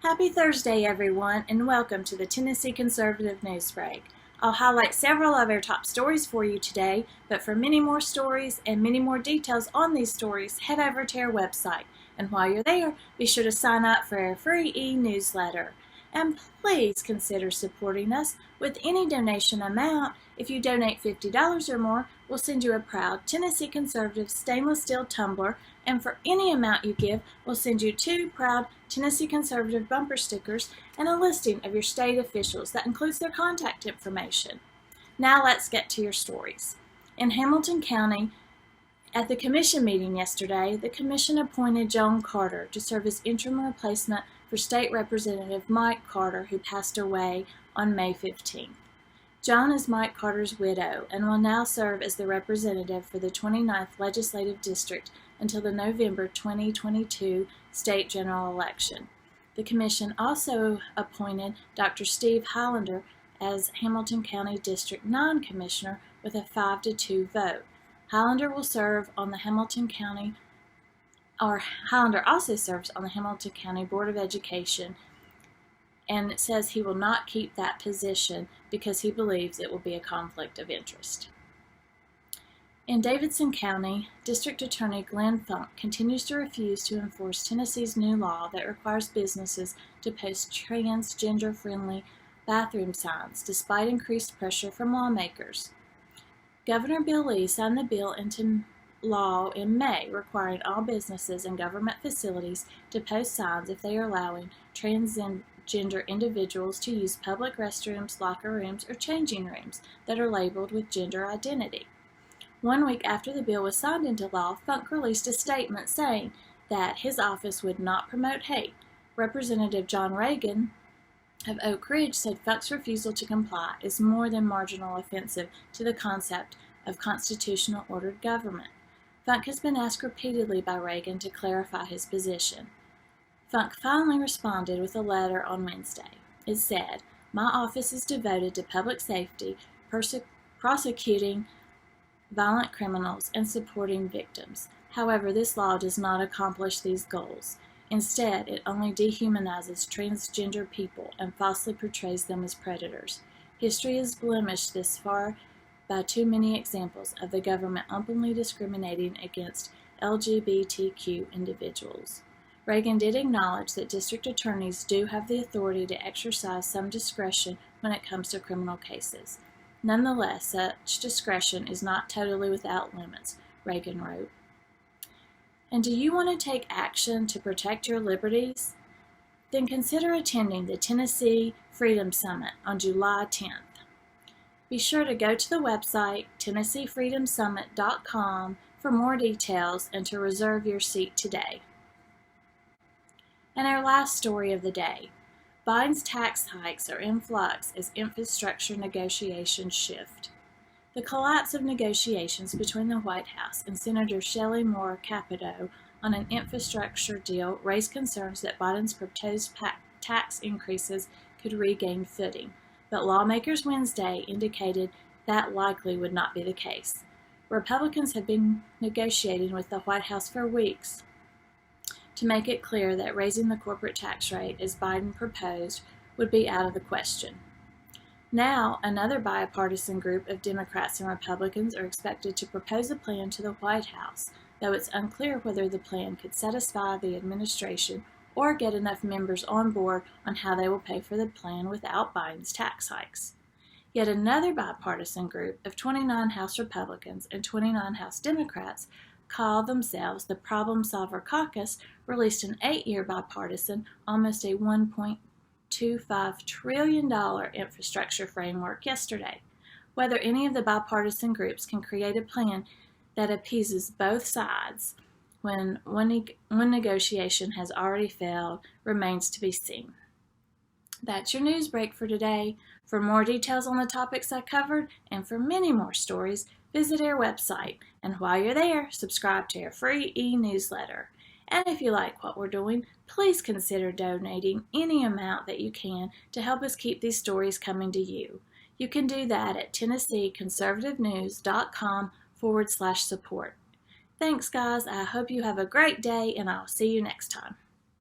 Happy Thursday, everyone, and welcome to the Tennessee Conservative News Break. I'll highlight several of our top stories for you today, but for many more stories and many more details on these stories, head over to our website. And while you're there, be sure to sign up for our free e-newsletter. And please consider supporting us with any donation amount. If you donate $50 or more, we'll send you a proud Tennessee Conservative stainless steel tumbler, and for any amount you give, we'll send you 2 proud Tennessee Conservative bumper stickers and a listing of your state officials that includes their contact information. Now let's get to your stories. In Hamilton County, at the commission meeting yesterday, the commission appointed Joan Carter to serve as interim replacement for State Representative Mike Carter, who passed away on May 15th. Joan is Mike Carter's widow and will now serve as the representative for the 29th Legislative District until the November 2022 state general election. The commission also appointed Dr. Steve Highlander as Hamilton County District 9 Commissioner with a 5-2 vote. Highlander also serves on the Hamilton County Board of Education, and says he will not keep that position because he believes it will be a conflict of interest. In Davidson County, District Attorney Glenn Funk continues to refuse to enforce Tennessee's new law that requires businesses to post transgender-friendly bathroom signs, despite increased pressure from lawmakers. Governor Bill Lee signed the bill into law in May, requiring all businesses and government facilities to post signs if they are allowing transgender individuals to use public restrooms, locker rooms, or changing rooms that are labeled with gender identity. 1 week after the bill was signed into law, Funk released a statement saying that his office would not promote hate. Representative John Reagan of Oak Ridge said Funk's refusal to comply is more than marginal offensive to the concept of constitutional ordered government. Funk has been asked repeatedly by Reagan to clarify his position. Funk finally responded with a letter on Wednesday. It said, "My office is devoted to public safety, prosecuting violent criminals, and supporting victims. However, this law does not accomplish these goals. Instead, it only dehumanizes transgender people and falsely portrays them as predators. History has blemished this far by too many examples of the government openly discriminating against LGBTQ individuals." Reagan did acknowledge that district attorneys do have the authority to exercise some discretion when it comes to criminal cases. Nonetheless, such discretion is not totally without limits, Reagan wrote. And do you want to take action to protect your liberties? Then consider attending the Tennessee Freedom Summit on July 10th. Be sure to go to the website TennesseeFreedomSummit.com for more details and to reserve your seat today. And our last story of the day. Biden's tax hikes are in flux as infrastructure negotiations shift. The collapse of negotiations between the White House and Senator Shelley Moore Capito on an infrastructure deal raised concerns that Biden's proposed tax increases could regain footing, but lawmakers Wednesday indicated that likely would not be the case. Republicans have been negotiating with the White House for weeks to make it clear that raising the corporate tax rate, as Biden proposed, would be out of the question. Now, another bipartisan group of Democrats and Republicans are expected to propose a plan to the White House, though it's unclear whether the plan could satisfy the administration or get enough members on board on how they will pay for the plan without Biden's tax hikes. Yet another bipartisan group of 29 House Republicans and 29 House Democrats call themselves the Problem Solver Caucus, released an 8-year bipartisan, almost a $1.25 trillion infrastructure framework yesterday. Whether any of the bipartisan groups can create a plan that appeases both sides when one negotiation has already failed remains to be seen. That's your news break for today. For more details on the topics I covered and for many more stories, visit our website. And while you're there, subscribe to our free e-newsletter. And if you like what we're doing, please consider donating any amount that you can to help us keep these stories coming to you. You can do that at TennesseeConservativeNews.com/support. Thanks, guys. I hope you have a great day, and I'll see you next time.